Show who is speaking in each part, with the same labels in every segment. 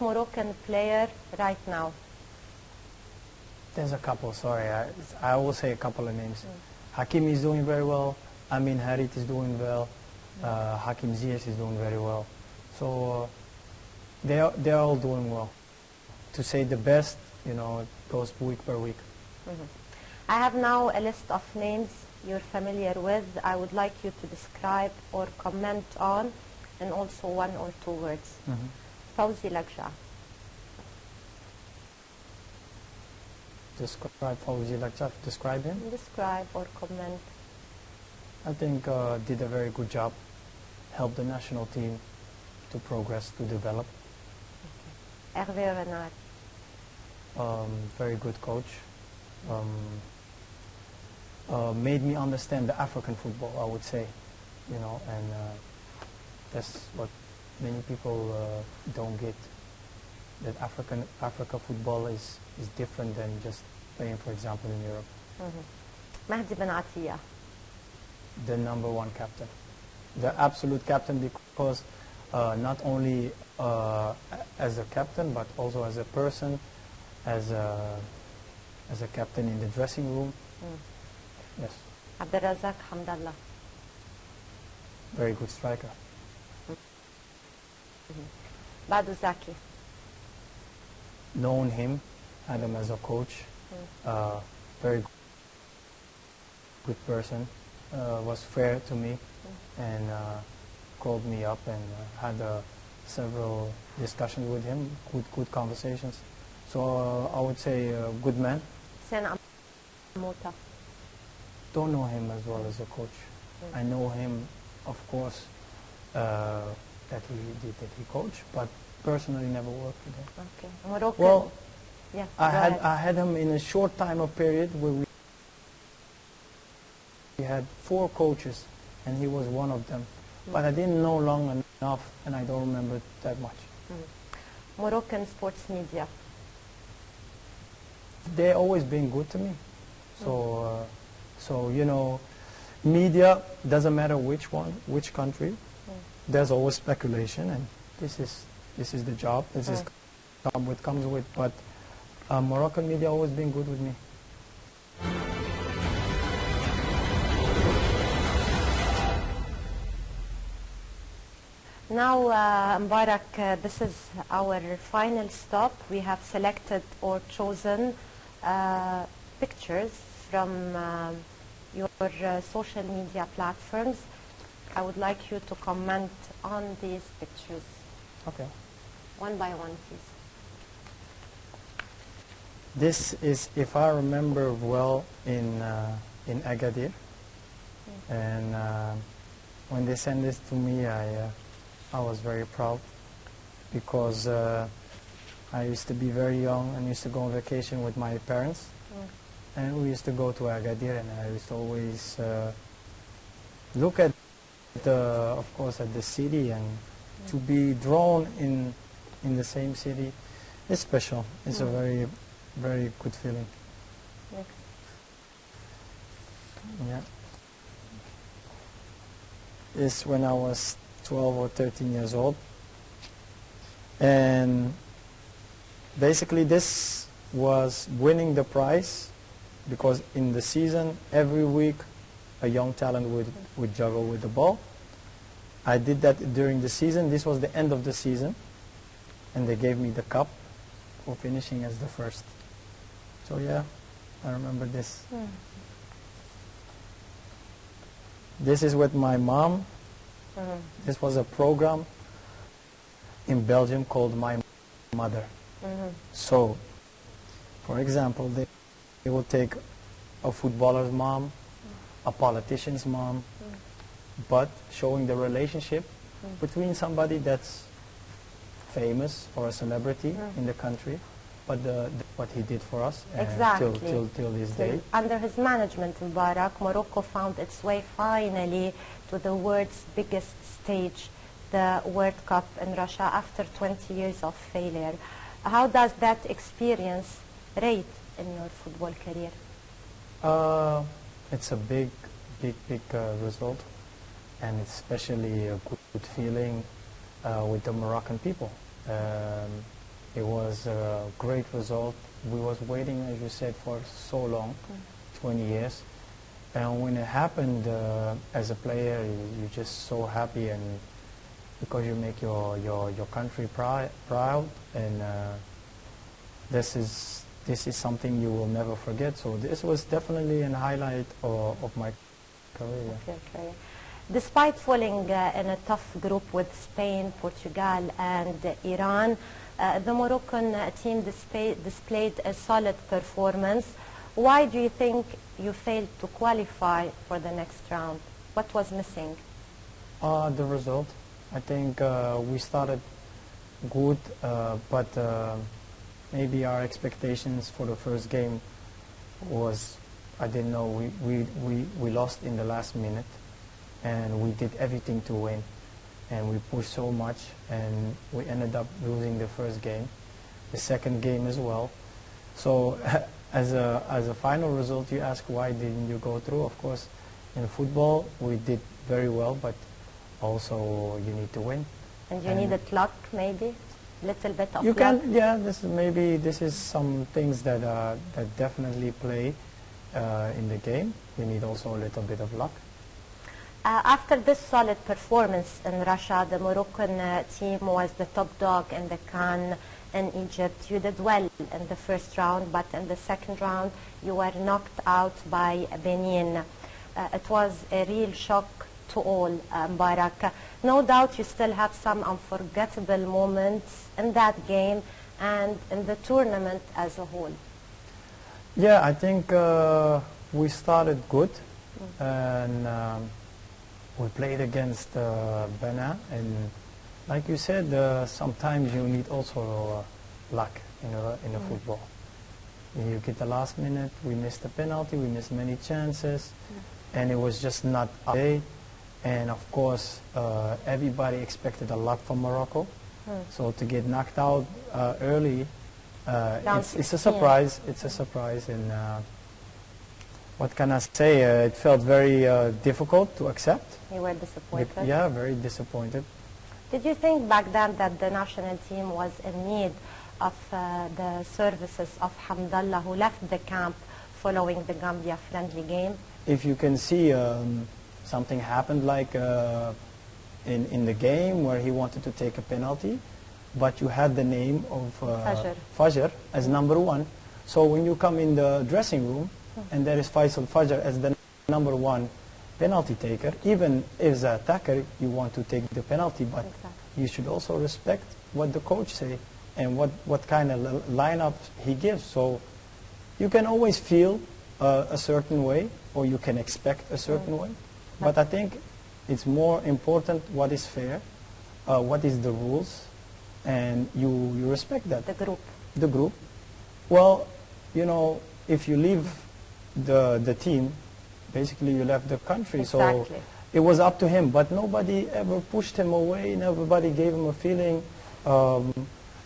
Speaker 1: Moroccan player right now?
Speaker 2: There's a couple, sorry. I will say a couple of names. Hakimi is doing very well. Amin Harit is doing well. Hakim Ziyech is doing very well. So they're all doing well. To say the best, you know, it goes week per week.
Speaker 1: I have now a list of names you're familiar with. I would like you to describe or comment on, and also 1 or 2 words. Fawzi Lakja.
Speaker 2: Describe Fawzi Lakja, describe him?
Speaker 1: Describe or comment.
Speaker 2: I think did a very good job. Helped the national team to progress, to develop.
Speaker 1: Hervé Renard.
Speaker 2: Very good coach. Made me understand the African football, I would say, you know, and that's what many people don't get. That Africa football is different than just playing, for example, in Europe.
Speaker 1: Mahdi Ben Atiyah.
Speaker 2: The #1 captain, the absolute captain, because not only as a captain, but also as a person, as a captain in the dressing room. Yes.
Speaker 1: Abdelrazak Hamdallah.
Speaker 2: Very good striker.
Speaker 1: Badu Zaki.
Speaker 2: Known him, had him as a coach. Very good person. Was fair to me, and called me up and had several discussions with him, good conversations. So I would say a good man.
Speaker 1: Sen Mota.
Speaker 2: Don't know him as well as a coach. I know him, of course, that he coached, but personally never worked with him.
Speaker 1: Okay. Moroccan.
Speaker 2: Well,
Speaker 1: yeah,
Speaker 2: I had him in a short time of period where we had 4 coaches, and he was one of them. But I didn't know long enough, and I don't remember that much.
Speaker 1: Moroccan sports media.
Speaker 2: They've always been good to me. So, so you know, media, doesn't matter which one, which country, there's always speculation, and this is the job. This is what comes with. But Moroccan media always been good with me.
Speaker 1: Now, Mbarak, this is our final stop. We have selected or chosen pictures from your social media platforms. I would like you to comment on these pictures.
Speaker 2: Okay.
Speaker 1: One by one, please.
Speaker 2: This is, if I remember well, in Agadir. And when they sent this to me, I was very proud, because I used to be very young and used to go on vacation with my parents. And we used to go to Agadir, and I used to always look at of course, at the city, and to be drawn in the same city is special. It's a very, very good feeling.
Speaker 1: Next.
Speaker 2: Yeah. It's when I was 12 or 13 years old. And basically this was winning the prize, because in the season, every week, a young talent would juggle with the ball. I did that during the season. This was the end of the season, and they gave me the cup for finishing as the first. So yeah, I remember this. This is with my mom. This was a program in Belgium called My Mother. So, for example, they will take a footballer's mom, a politician's mom, but showing the relationship between somebody that's famous or a celebrity in the country, but what he did for us
Speaker 1: exactly.
Speaker 2: till this day.
Speaker 1: Under his management, Mubarak, Morocco found its way finally to the world's biggest stage, the World Cup in Russia, after 20 years of failure. How does that experience rate in your football career?
Speaker 2: It's a big result, and especially a good feeling with the Moroccan people. It was a great result. We was waiting, as you said, for so long, 20 years. And when it happened, as a player, you're just so happy, and because you make your country proud, and this is something you will never forget. So this was definitely a highlight of my career.
Speaker 1: Okay. Despite falling in a tough group with Spain, Portugal, and Iran, the Moroccan team displayed a solid performance. Why do you think you failed to qualify for the next round? What was missing?
Speaker 2: The result. I think we started good, but maybe our expectations for the first game was, I didn't know, we lost in the last minute, and we did everything to win, and we pushed so much, and we ended up losing the first game, the second game as well. So as a final result, you ask why didn't you go through? Of course, in football we did very well, but also you need to win.
Speaker 1: And you needed luck, maybe? Little bit of
Speaker 2: you
Speaker 1: luck?
Speaker 2: can, yeah, this is some things that that definitely play in the game. You need also a little bit of luck.
Speaker 1: After this solid performance in Russia, the Moroccan team was the top dog in the CAN in Egypt. You did well in the first round, but in the second round you were knocked out by Benin. It was a real shock to all, Mbarak. No doubt you still have some unforgettable moments in that game and in the tournament as a whole.
Speaker 2: Yeah, I think we started good, and we played against Benin, and like you said, sometimes you need also luck in a football. You get the last minute, we missed a penalty, we missed many chances, and it was just not our day. And of course, everybody expected a lot from Morocco. So to get knocked out early, it's a surprise. It's a surprise, and what can I say? It felt very difficult to accept.
Speaker 1: You were disappointed?
Speaker 2: Yeah, very disappointed.
Speaker 1: Did you think back then that the national team was in need of the services of Hamdallah, who left the camp following the Gambia friendly game?
Speaker 2: If you can see, something happened like in the game where he wanted to take a penalty, but you had the name of Fajr as number one. So when you come in the dressing room and there is Faisal Fajr as the number one penalty taker, even as an attacker you want to take the penalty, but you should also respect what the coach say and what kind of lineup he gives. So you can always feel a certain way, or you can expect a certain way, but I think it's more important what is fair, what is the rules, and you respect that. The group. Well, you know, if you leave the team, basically you left the country. So it was up to him, but nobody ever pushed him away. Nobody gave him a feeling.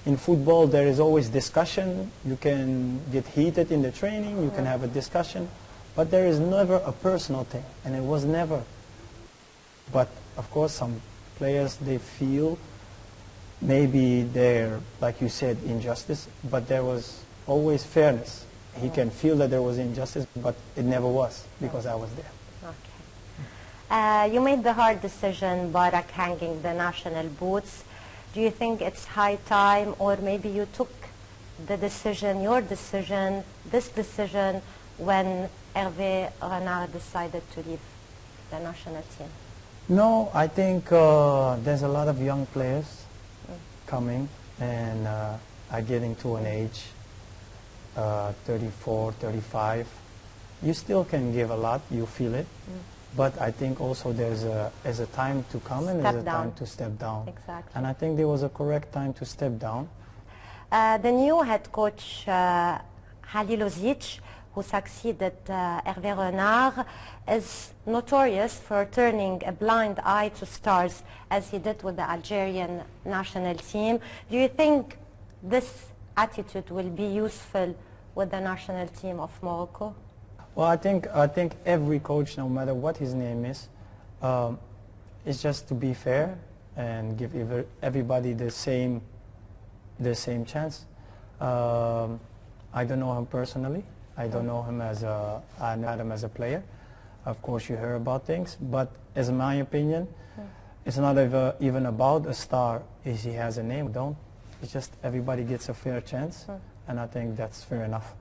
Speaker 2: In football, there is always discussion. You can get heated in the training. You can have a discussion, but there is never a personal thing, and it was never. But of course, some players, they feel maybe they're, like you said, injustice, but there was always fairness. He can feel that there was injustice, but it never was, because I was there.
Speaker 1: Okay. You made the hard decision, Barak, hanging the national boots. Do you think it's high time, or maybe you took the decision, this decision, when Hervé Renard decided to leave the national team?
Speaker 2: No, I think there's a lot of young players coming, and are getting to an age, 34, 35. You still can give a lot, you feel it, but I think also there's a time to come and there's a time to step down.
Speaker 1: Exactly.
Speaker 2: And I think there was a correct time to step down.
Speaker 1: The new head coach, Halilovic, who succeeded Hervé Renard, is notorious for turning a blind eye to stars, as he did with the Algerian national team. Do you think this attitude will be useful with the national team of Morocco?
Speaker 2: Well, I think every coach, no matter what his name is just to be fair and give everybody the same the same chance. I don't know him personally. I don't know him as I know him as a player. Of course, you hear about things, but as my opinion, it's not even about a star. Is he has a name? Don't. It's just everybody gets a fair chance, and I think that's fair enough.